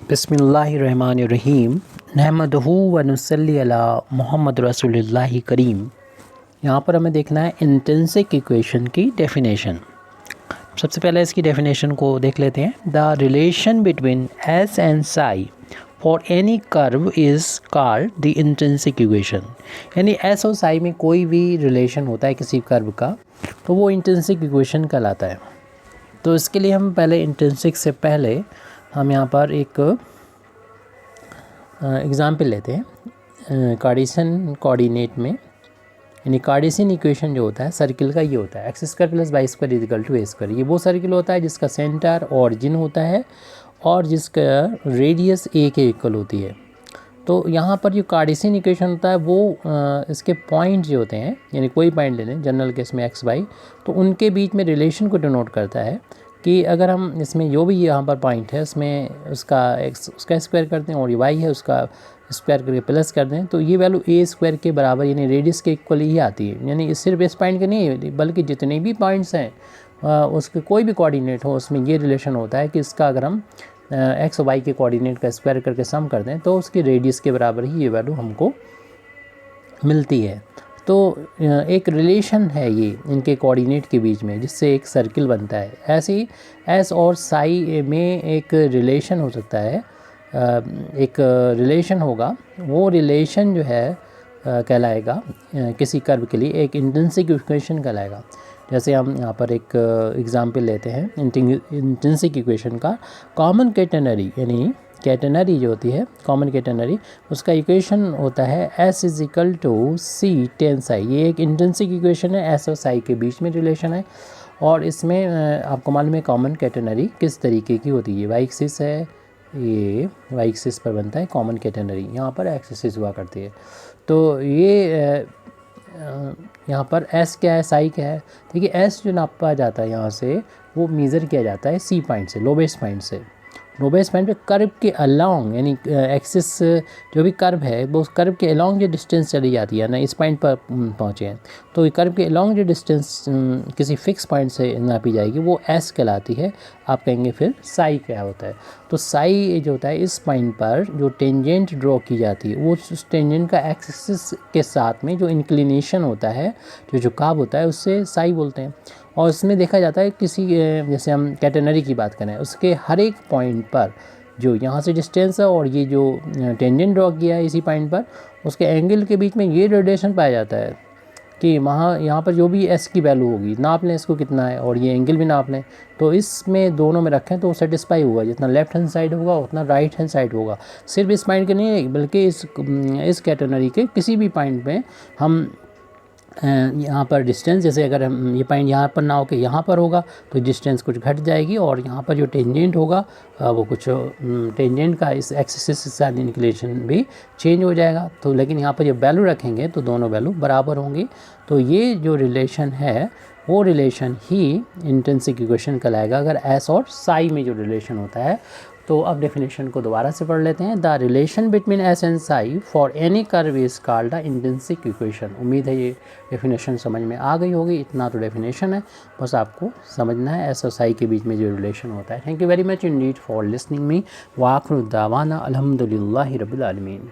बिस्मिल्लाहिर्रहमानिर्रहीम नहमदहू व नुसल्ली अला मोहम्मद रसूलुल्लाहि करीम। यहाँ पर हमें देखना है इंट्रिंसिक इक्वेशन की डेफिनेशन। सबसे पहले इसकी डेफिनेशन को देख लेते हैं। The relation between S and Sai for any curve is called the intrinsic equation. यानी एस और साई में कोई भी रिलेशन होता है किसी कर्व का तो वो इंट्रिंसिक इक्वेशन कहलाता है। तो इसके लिए हम पहले इंट्रिंसिक से पहले हम यहाँ पर एक एग्ज़ाम्पल लेते हैं। कार्टेशियन कोऑर्डिनेट में यानी कार्टेशियन इक्वेशन जो होता है सर्किल का ये होता है X square plus Y square equal to A square. ये वो सर्किल होता है जिसका सेंटर ऑरिजिन होता है और जिसका रेडियस ए के इक्वल होती है। तो यहाँ पर जो कार्टेशियन इक्वेशन होता है वो इसके पॉइंट जो होते हैं यानी कोई पॉइंट ले लें जनरल केस में एक्स वाई, तो उनके बीच में रिलेशन को डिनोट करता है कि अगर हम इसमें जो भी यहाँ पर पॉइंट है उसमें उसका एक्स उसका स्क्वायर करते हैं और ये वाई है उसका स्क्वायर करके प्लस कर दें तो ये वैल्यू ए स्क्वायर के बराबर यानी रेडियस के इक्वल ही आती है। यानी सिर्फ इस पॉइंट के नहीं बल्कि जितने भी पॉइंट्स हैं उसके कोई भी कोऑर्डिनेट हो उसमें ये रिलेशन होता है कि इसका अगर हम एक्स और वाई के कोऑर्डिनेट का स्क्वायर करके सम कर दें तो उसकी रेडियस के बराबर ही ये वैल्यू हमको मिलती है। तो एक रिलेशन है ये इनके कोऑर्डिनेट के बीच में जिससे एक सर्किल बनता है। ऐसे ही एस और साई में एक रिलेशन हो सकता है, एक रिलेशन होगा, वो रिलेशन जो है कहलाएगा किसी कर्व के लिए एक इंट्रिंसिक इक्वेशन कहलाएगा। जैसे हम यहाँ पर एक एग्जांपल लेते हैं इंट्रिंसिक इक्वेशन का। कॉमन कैटेनरी यानी कैटेनरी जो होती है कॉमन कैटेनरी उसका इक्वेशन होता है S is equal to C tan psi. ये एक इंट्रिंसिक इक्वेशन है, एस और साई के बीच में रिलेशन है। और इसमें आपको मालूम है कॉमन कैटेनरी किस तरीके की होती है। वाई एक्सिस है, ये वाई एक्सिस पर बनता है कॉमन कैटेनरी, यहाँ पर एक्स एक्सिस हुआ करती है। तो ये यहाँ पर एस क्या है साई क्या है। देखिए एस जो नापा जाता है यहाँ से वो मेज़र किया जाता है सी पॉइंट से, लोवेस्ट पॉइंट से। लोवेस्ट पॉइंट पे कर्व के अलोंग यानी एक्सिस जो भी कर्व है वो उस कर्व के अलोंग जो डिस्टेंस चली जाती है ना इस पॉइंट पर पहुँचे हैं तो कर्व के अलोंग जो डिस्टेंस किसी फिक्स पॉइंट से नापी जाएगी वो एस कहलाती है। आप कहेंगे फिर साई क्या होता है। तो साई जो होता है इस पॉइंट पर जो टेंजेंट ड्रॉ की जाती है वो उस टेंजेंट का एक्सिस के साथ में जो इंक्लिनेशन होता है जो झुकाव होता है उससे साई बोलते हैं। और इसमें देखा जाता है किसी जैसे हम कैटेनरी की बात करें उसके हर एक पॉइंट पर जो यहाँ से डिस्टेंस है और ये जो टेंजेंट ड्रॉ किया है इसी पॉइंट पर उसके एंगल के बीच में ये रेडिएशन पाया जाता है कि वहाँ यहाँ पर जो भी एस की वैल्यू होगी नाप लें इसको कितना है और ये एंगल भी नाप लें तो इसमें दोनों में रखें तो सेटिस्फाई होगा। जितना लेफ्ट हैंड साइड होगा उतना राइट हैंड साइड होगा। सिर्फ इस पॉइंट के नहीं बल्कि इस कैटेनरी के किसी भी पॉइंट में हम यहाँ पर डिस्टेंस जैसे अगर हम ये पॉइंट यहाँ पर ना हो के यहाँ पर होगा तो डिस्टेंस कुछ घट जाएगी और यहाँ पर जो टेंजेंट होगा वो कुछ टेंजेंट का इस एक्सिस के साथ इंक्लिनेशन भी चेंज हो जाएगा। तो लेकिन यहाँ पर जब वैल्यू रखेंगे तो दोनों वैल्यू बराबर होंगी। तो ये जो रिलेशन है वो रिलेशन ही इंट्रिंसिक इक्वेशन कहलाएगा अगर एस और साई में जो रिलेशन होता है। तो अब डेफिनेशन को दोबारा से पढ़ लेते हैं। The relation between S and Sai for any curve is called the intrinsic equation. उम्मीद है ये डेफिनेशन समझ में आ गई होगी। इतना तो डेफिनेशन है, बस आपको समझना है एस और साई के बीच में जो रिलेशन होता है। Thank you very much Indeed for listening me. व आखिर दावाना अल्हम्दुलिल्लाहि रब्बिल आलमीन।